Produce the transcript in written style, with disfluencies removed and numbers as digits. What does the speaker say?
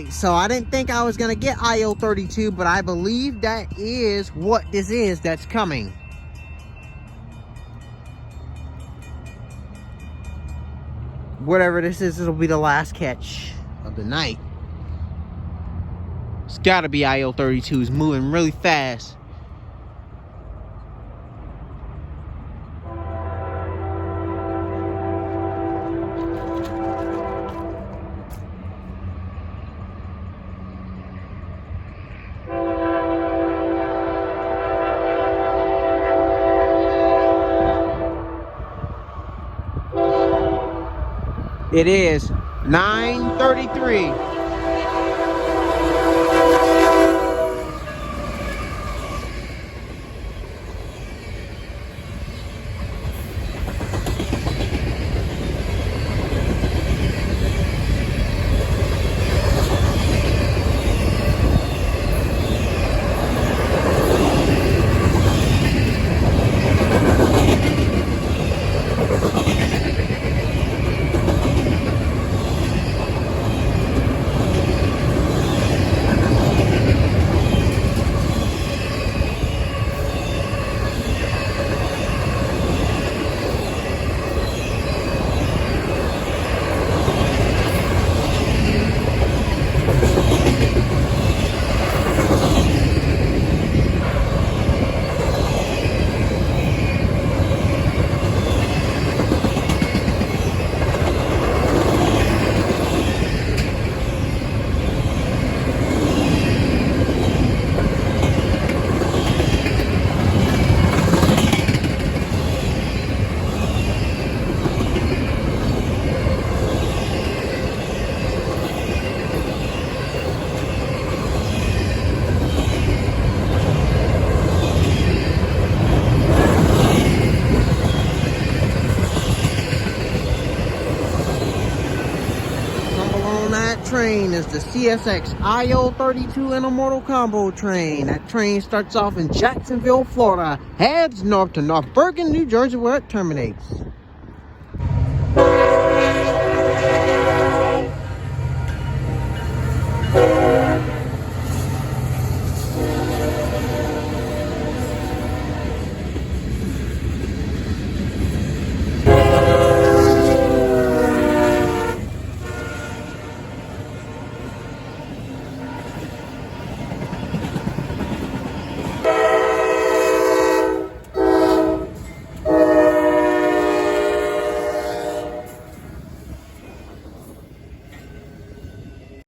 Alright, so I didn't think I was going to get I032, but I believe that is what this is that's coming. Whatever this is, it'll be the last catch of the night. It's got to be I032. It's moving really fast. It is 9:33. Train is the CSX I032 Intermodal Combo train. That train starts off in Jacksonville, Florida, heads north to North Bergen, New Jersey, where it terminates.